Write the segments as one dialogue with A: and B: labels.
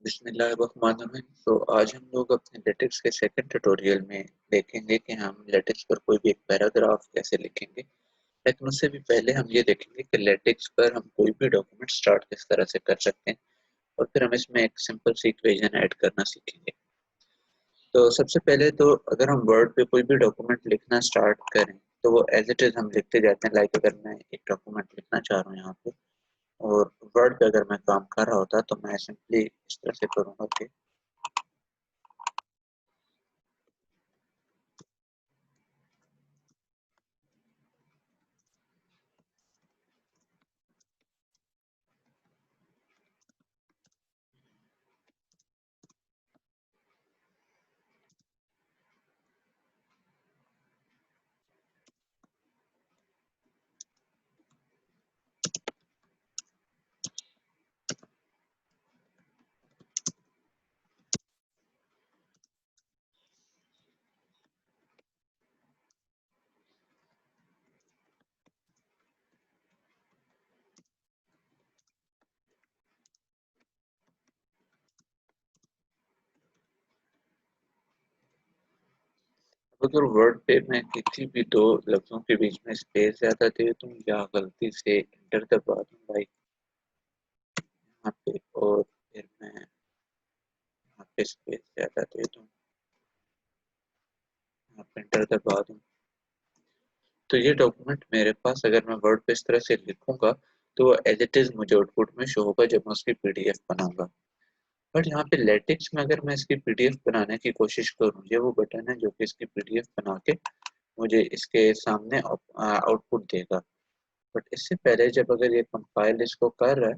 A: बिस्मिल्लाहिर्रहमानिर्रहीम। तो आज हम लोग अपने लेटेक्स के सेकंड ट्यूटोरियल में देखेंगे कि हम लेटेक्स पर कोई भी एक पैराग्राफ कैसे लिखेंगे। लेकिन उससे भी पहले हम ये देखेंगे कि लेटेक्स पर हम कोई भी डॉक्यूमेंट स्टार्ट किस तरह से कर सकते हैं और फिर हम इसमें एक सिंपल सी इक्वेशन ऐड करना सीखेंगे। तो सबसे पहले तो अगर हम वर्ड पे कोई भी डॉक्यूमेंट लिखना स्टार्ट करें तो वो एज इट इज़ हम लिखते जाते हैं। लाइक अगर मैं एक डॉक्यूमेंट लिखना चाह रहा हूँ यहाँ पे और वर्ड पे अगर मैं काम कर रहा होता तो मैं सिंपली इस तरह से करूँगा कि अगर वर्ड पे मैं किसी भी दो लफ्जों के बीच में स्पेस ज्यादा दे दूं या गलती से एंटर दबा दूं लाइक यहाँ पे और फिर मैं यहाँ पे स्पेस ज्यादा दे दूं, यहाँ पे एंटर दबा दूं, तो ये डॉक्यूमेंट मेरे पास अगर मैं वर्ड पे इस तरह से लिखूंगा तो वो एज इट इज मुझे आउटपुट में शो होगा जब मैं उसकी पीडीएफ बनाऊंगा। बट यहाँ पे लेटेक्स में अगर मैं इसकी पीडीएफ बनाने की कोशिश करूँ, ये वो बटन है जो कि इसकी पीडीएफ बना के मुझे इसके सामने आउटपुट देगा। बट इससे पहले जब अगर ये कंपाइल इसको कर रहा है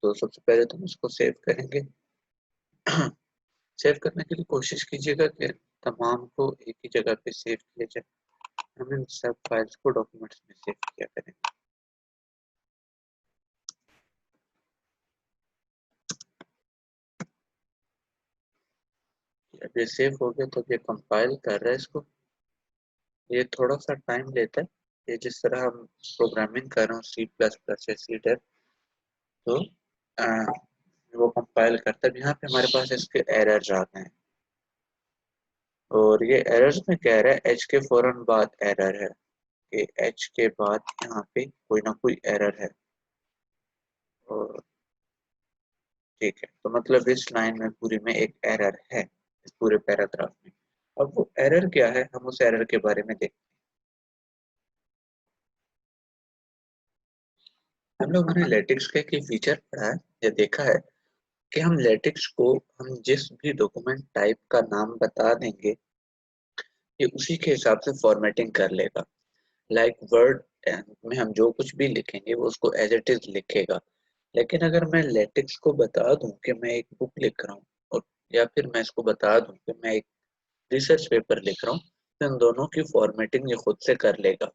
A: तो सबसे पहले तो हम इसको सेव करेंगे। सेव करने के लिए कोशिश कीजिएगा कि तमाम को एक ही जगह पे सेव किया जाए। हम इन सब फाइल्स को डॉक्यूमेंट्स में सेव किया करेंगे। अब ये सेव हो गया तो ये कंपाइल कर रहा है इसको। ये थोड़ा सा टाइम लेता है। ये जिस तरह हम प्रोग्रामिंग कर रहे हो सी प्लस प्लस या सी डैश, तो आ, वो कंपाइल करता है। यहाँ पे हमारे पास इसके एरर्स आते हैं और ये एरर्स में कह रहा है एच के फौरन बाद एरर है कि एच के बाद यहाँ पे कोई ना कोई एरर है। और ठीक है, तो मतलब इस लाइन में पूरी में एक एरर है इस पूरे पैराग्राफ में। अब वो एरर क्या है, हम उस एरर के बारे में देखते हैं। हम लोगों ने लेटेक्स का एक फीचर पढ़ा है या देखा है कि हम लेटेक्स को हम जिस भी डॉक्यूमेंट टाइप का नाम बता देंगे ये उसी के हिसाब से फॉर्मेटिंग कर लेगा। लाइक वर्ड में हम जो कुछ भी लिखेंगे वो उसको एज इट इज लिखेगा। लेकिन अगर मैं लेटेक्स को बता दूं कि मैं एक बुक लिख रहा हूँ और या फिर मैं इसको बता दूं कि मैं एक रिसर्च पेपर लिख रहा हूँ, तो इन दोनों की फॉर्मेटिंग ये खुद से कर लेगा।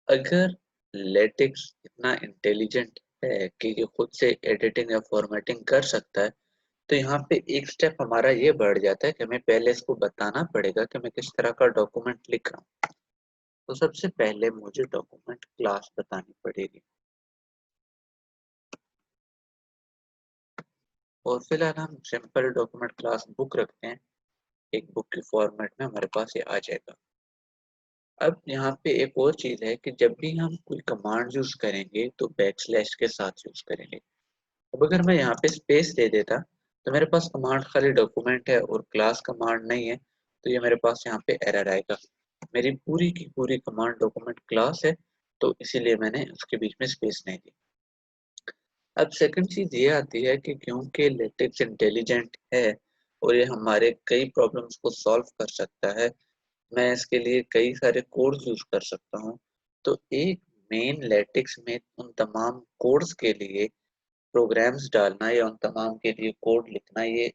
A: अगर लेटेक्स इतना इंटेलिजेंट है कि ये खुद से एडिटिंग या फॉर्मेटिंग कर सकता है, तो यहाँ पे एक स्टेप हमारा ये बढ़ जाता है कि हमें पहले इसको बताना पड़ेगा कि मैं किस तरह का डॉक्यूमेंट लिख रहा हूँ। तो सबसे पहले मुझे डॉक्यूमेंट क्लास बतानी पड़ेगी और फिलहाल हम सिंपल डॉक्यूमेंट क्लास बुक रखते हैं। एक बुक की फॉर्मेट में हमारे पास ये आ जाएगा। अब यहाँ पे एक और चीज है कि जब भी हम कोई कमांड यूज करेंगे तो बैकस्लैश के साथ यूज करेंगे। अब अगर मैं यहाँ पे स्पेस दे देता तो मेरे पास कमांड खाली डॉक्यूमेंट है और क्लास कमांड नहीं है, तो ये मेरे पास यहाँ पे एरर आएगा। मेरी पूरी की पूरी कमांड डॉक्यूमेंट क्लास है, तो इसीलिए मैंने उसके बीच में स्पेस नहीं दी। अब सेकंड चीज ये आती है कि क्योंकि लेटेक्स इंटेलिजेंट है और ये हमारे कई प्रॉब्लम्स को सॉल्व कर सकता है, मैं इसके लिए कई सारे कोड्स यूज कर सकता हूँ। तो एक मेन लेटेक्स में उन तमाम कोड्स के लिए प्रोग्राम्स डालना या उन तमाम के लिए कोड लिखना ये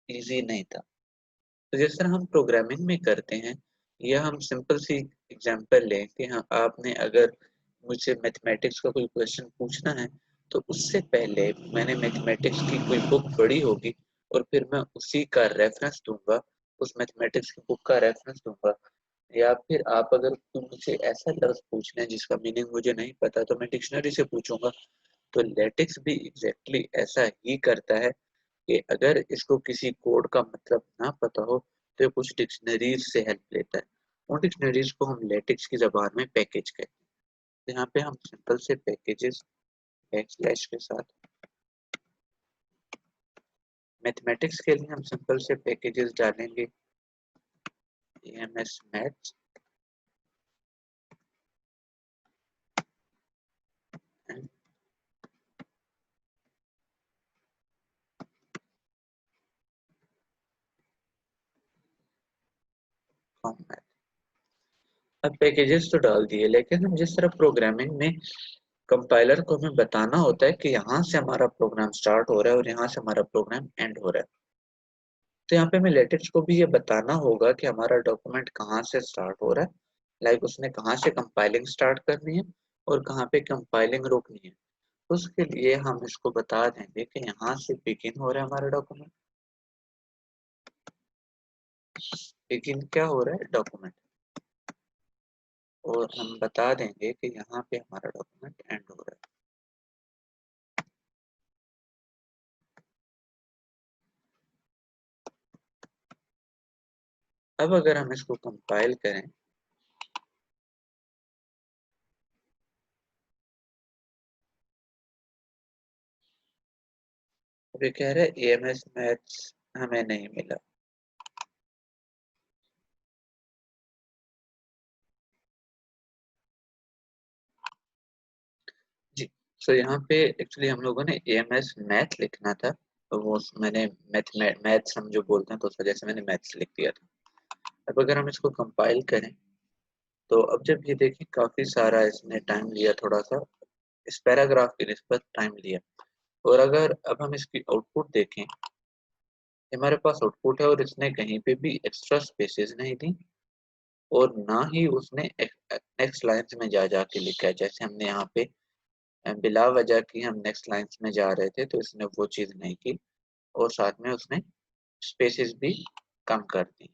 A: इजी नहीं था। तो जिस तरह हम प्रोग्रामिंग में करते हैं, या हम सिंपल सी एग्जांपल लें कि हाँ आपने अगर मुझसे मैथमेटिक्स का कोई क्वेश्चन पूछना है तो उससे पहले मैंने मैथमेटिक्स की कोई बुक पढ़ी होगी और फिर मैं उसी का रेफरेंस दूंगा, उस मैथमेटिक्स की बुक का रेफरेंस दूंगा। या फिर आप अगर तुम मुझसे ऐसा लफ्ज पूछना है जिसका मीनिंग मुझे नहीं पता तो मैं डिक्शनरी से पूछूंगा। तो लेटेक्स भी एग्जैक्टली ऐसा ही करता है कि अगर इसको किसी कोड का मतलब ना पता हो तो ये कुछ डिक्शनरीज से हेल्प लेता है। उन डिक्शनरीज को हम लेटेक्स की जबान में पैकेज कहते हैं। तो यहाँ पे हम सिंपल से पैकेजेस बैकस्लैश के साथ, मैथमेटिक्स के लिए हम सिंपल से पैकेजेस डालेंगे AMS maths and com math. अब पैकेजेस तो डाल दिए, लेकिन हम जिस तरह प्रोग्रामिंग में कंपाइलर को हमें बताना होता है कि यहाँ से हमारा प्रोग्राम स्टार्ट हो रहा है और यहाँ से हमारा प्रोग्राम एंड हो रहा है, तो यहाँ पे हमें लेटेक्स को भी ये बताना होगा कि हमारा डॉक्यूमेंट कहाँ से स्टार्ट हो रहा है, लाइक उसने कहाँ से कंपाइलिंग स्टार्ट करनी है और कहाँ पे कंपाइलिंग रोकनी है। उसके लिए हम इसको बता देंगे कि यहाँ से बिगिन हो रहा है हमारा डॉक्यूमेंट, बिगिन क्या हो रहा है डॉक्यूमेंट, और हम बता देंगे कि यहाँ पे हमारा डॉक्यूमेंट एंड हो रहा है। अब अगर हम इसको कंपाइल करें, अभी कह रहे हैं एएमएस मैथ्स हमें नहीं मिला। जी, तो यहाँ पे एक्चुअली हम लोगों ने एएमएस मैथ लिखना था, तो वो मैंने मैथ्स हम जो बोलते हैं तो उस वजह से मैंने मैथ्स लिख दिया था। अब अगर हम इसको कंपाइल करें तो अब जब ये देखिए काफी सारा इसने टाइम लिया, थोड़ा सा इस पैराग्राफ की निस्बत टाइम लिया। और अगर अब हम इसकी आउटपुट देखें, हमारे पास आउटपुट है और इसने कहीं पे भी एक्स्ट्रा स्पेसेस नहीं दी और ना ही उसने नेक्स्ट लाइन्स में जा जाके लिखा है। जैसे हमने यहाँ पे बिला वजह की हम नेक्स्ट लाइन्स में जा रहे थे तो इसने वो चीज नहीं की और साथ में उसने स्पेसेस भी कम कर दी।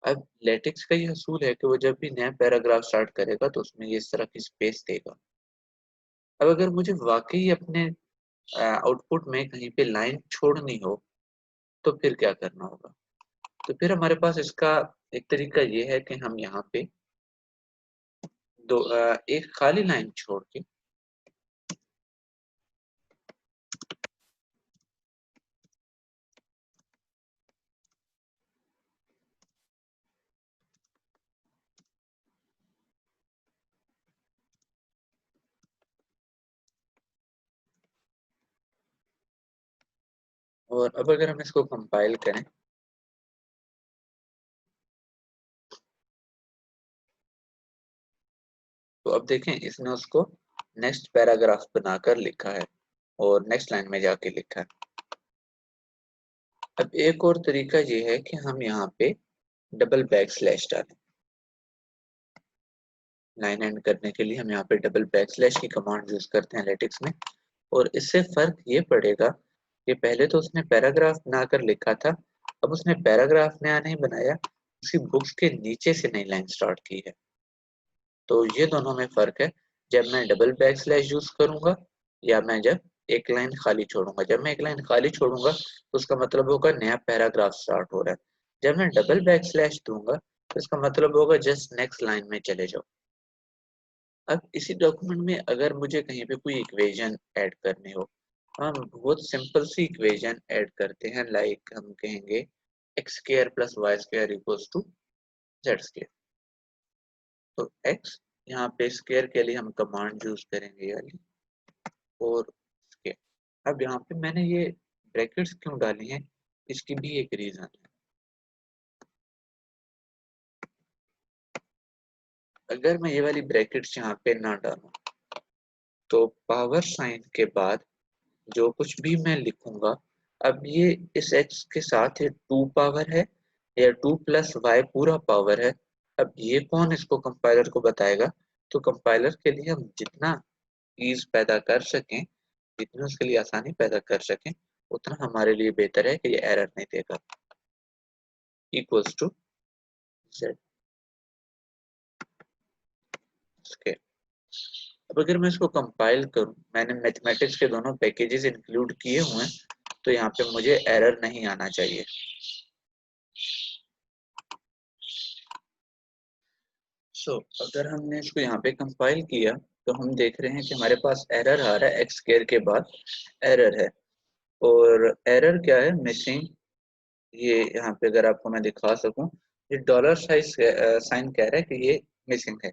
A: अब लेटेक्स का ये असूल है कि वो जब भी नया पैराग्राफ स्टार्ट करेगा तो उसमें ये इस तरह की स्पेस देगा। अब अगर मुझे वाकई अपने आउटपुट में कहीं पे लाइन छोड़नी हो तो फिर क्या करना होगा? तो फिर हमारे पास इसका एक तरीका ये है कि हम यहाँ पे एक खाली लाइन छोड़ के और अब अगर हम इसको कंपाइल करें तो अब देखें इसने उसको नेक्स्ट पैराग्राफ बनाकर लिखा है और नेक्स्ट लाइन में जाके लिखा है। अब एक और तरीका ये है कि हम यहाँ पे डबल बैक स्लैश डालें। लाइन एंड करने के लिए हम यहाँ पे डबल बैक स्लैश की कमांड यूज करते हैं लेटेक्स में, और इससे फर्क ये पड़ेगा कि पहले तो उसने पैराग्राफ बनाकर लिखा था, अब उसने पैराग्राफ नया नहीं बनाया, उसकी बुक्स के नीचे से नई लाइन स्टार्ट की है। तो ये दोनों में फर्क है, जब मैं डबल बैक स्लैश यूज करूंगा या मैं जब एक लाइन खाली छोड़ूंगा। जब मैं एक लाइन खाली छोड़ूंगा तो उसका मतलब होगा नया पैराग्राफ स्टार्ट हो रहा है। जब मैं डबल बैक स्लैश दूंगा तो इसका मतलब होगा जस्ट नेक्स्ट लाइन में चले जाओ। अब इसी डॉक्यूमेंट में अगर मुझे कहीं पे कोई इक्वेशन ऐड करनी हो, हम बहुत सिंपल सी इक्वेशन ऐड करते हैं, लाइक हम कहेंगे X square plus Y square equals to Z square. तो एक्स, यहाँ पे स्क्वायर के लिए हम कमांड यूज करेंगे ये वाली, और स्क्वायर। अब यहाँ पे मैंने ये ब्रैकेट्स क्यों डाली हैं, इसकी भी एक रीजन है। अगर मैं ये वाली ब्रैकेट्स यहाँ पे ना डालूं तो पावर साइन के बाद जो कुछ भी मैं लिखूंगा, अब ये इस x के साथ ये 2 पावर है या 2 प्लस वाई पूरा पावर है। अब ये कौन इसको कंपाइलर को बताएगा? तो कंपाइलर के लिए हम जितना ईज पैदा कर सकें, जितनी उसके लिए आसानी पैदा कर सकें, उतना हमारे लिए बेहतर है कि ये एरर नहीं देगा। Equals to Z square. अब अगर मैं इसको कंपाइल करूं, मैंने मैथमेटिक्स के दोनों पैकेजेस इंक्लूड किए हुए हैं, तो यहाँ पे मुझे एरर नहीं आना चाहिए। अगर हमने इसको यहाँ पे कंपाइल किया तो हम देख रहे हैं कि हमारे पास एरर आ रहा है, एक्स स्क्वायर के बाद एरर है। और एरर क्या है? मिसिंग। ये यहाँ पे अगर आपको मैं दिखा सकूं, ये डॉलर साइन कह रहा है कि ये मिसिंग है।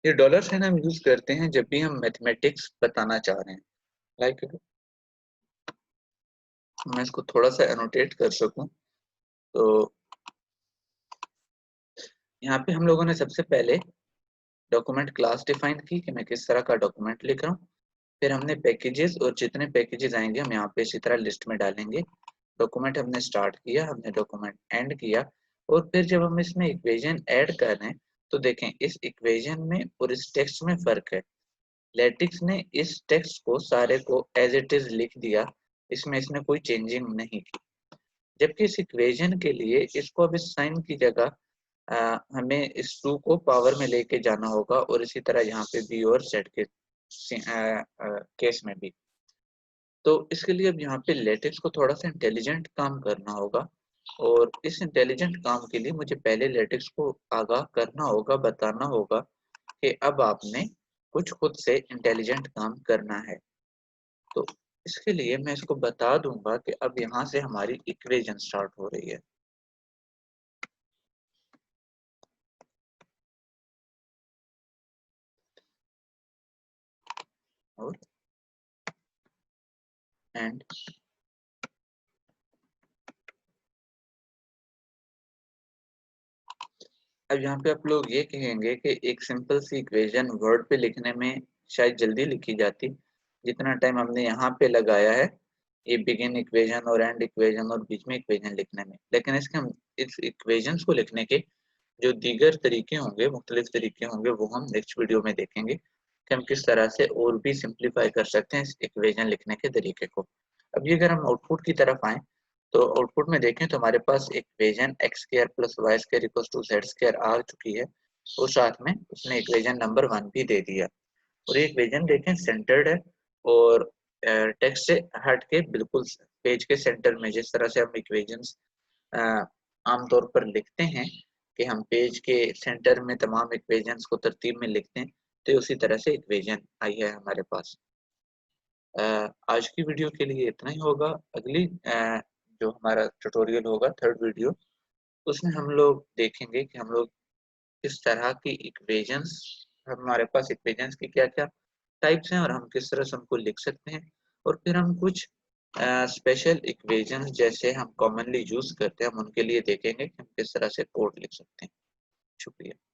A: ये डॉलर साइन हम यूज करते हैं जब भी हम मैथमेटिक्स बताना चाह रहे हैं। लाइक मैं इसको थोड़ा सा एनोटेट कर सकूं, तो यहाँ पे हम लोगों ने सबसे पहले डॉक्यूमेंट क्लास डिफाइन की कि मैं किस तरह का डॉक्यूमेंट लिख रहा हूँ। फिर हमने पैकेजेस, और जितने पैकेजेस आएंगे हम यहाँ पे इसी तरह लिस्ट में डालेंगे। डॉक्यूमेंट हमने स्टार्ट किया, हमने डॉक्यूमेंट एंड किया, और फिर जब हम इसमें इक्वेशन ऐड कर रहे हैं तो देखें इस इक्वेशन में और इस टेक्स्ट में फर्क है। लेटिक्स ने इस टेक्स्ट को सारे को एज इट इज लिख दिया, इसमें इसने कोई चेंजिंग नहीं की। जबकि इस इक्वेशन के लिए इसको अब इस साइन की जगह हमें इस 2 को पावर में लेके जाना होगा, और इसी तरह यहाँ पे बी और सेट के केस में भी। तो इसके लिए अब यहाँ पे लेटेक्स को थोड़ा सा इंटेलिजेंट काम करना होगा, और इस इंटेलिजेंट काम के लिए मुझे पहले लेटेक्स को आगाह करना होगा, बताना होगा कि अब आपने कुछ खुद से इंटेलिजेंट काम करना है। तो इसके लिए मैं इसको बता दूंगा कि अब यहाँ से हमारी इक्वेशन स्टार्ट हो रही है। और एंड अब यहाँ पे आप लोग ये कहेंगे कि एक सिंपल सी इक्वेशन वर्ड पे लिखने में शायद जल्दी लिखी जाती, जितना टाइम हमने यहाँ पे लगाया है ये बिगिन इक्वेशन और एंड इक्वेशन और बीच में इक्वेशन लिखने में। लेकिन इसके हम इस इक्वेशंस को लिखने के जो दीगर तरीके होंगे, मुख्तलिफ तरीके होंगे, वो हम नेक्स्ट वीडियो में देखेंगे कि हम किस तरह से और भी सिंप्लीफाई कर सकते हैं इस इक्वेशन लिखने के तरीके को। अब ये अगर हम आउटपुट की तरफ आए तो आउटपुट में देखें तो हमारे पास equation X square plus Y square equals to Z square आ चुकी है, और साथ में उसने इक्वेशन नंबर 1 भी दे दिया। और ये इक्वेशन देखें सेंटर्ड है, और टेक्स्ट से हट के बिल्कुल पेज के सेंटर में, जिस तरह से हम इक्वेशंस आमतौर पर लिखते हैं कि हम पेज के सेंटर में तमाम इक्वेशंस को तरतीब में लिखते हैं, तो उसी तरह से इक्वेशन आई है हमारे पास। आज की वीडियो के लिए इतना ही होगा। अगली जो हमारा ट्यूटोरियल होगा, थर्ड वीडियो, उसमें हम लोग देखेंगे कि हम लोग किस तरह की इक्वेशंस, हमारे पास इक्वेशंस की क्या क्या टाइप्स हैं और हम किस तरह से उनको लिख सकते हैं, और फिर हम कुछ स्पेशल इक्वेशंस जैसे हम कॉमनली यूज करते हैं हम उनके लिए देखेंगे कि हम किस तरह से कोड लिख सकते हैं। शुक्रिया।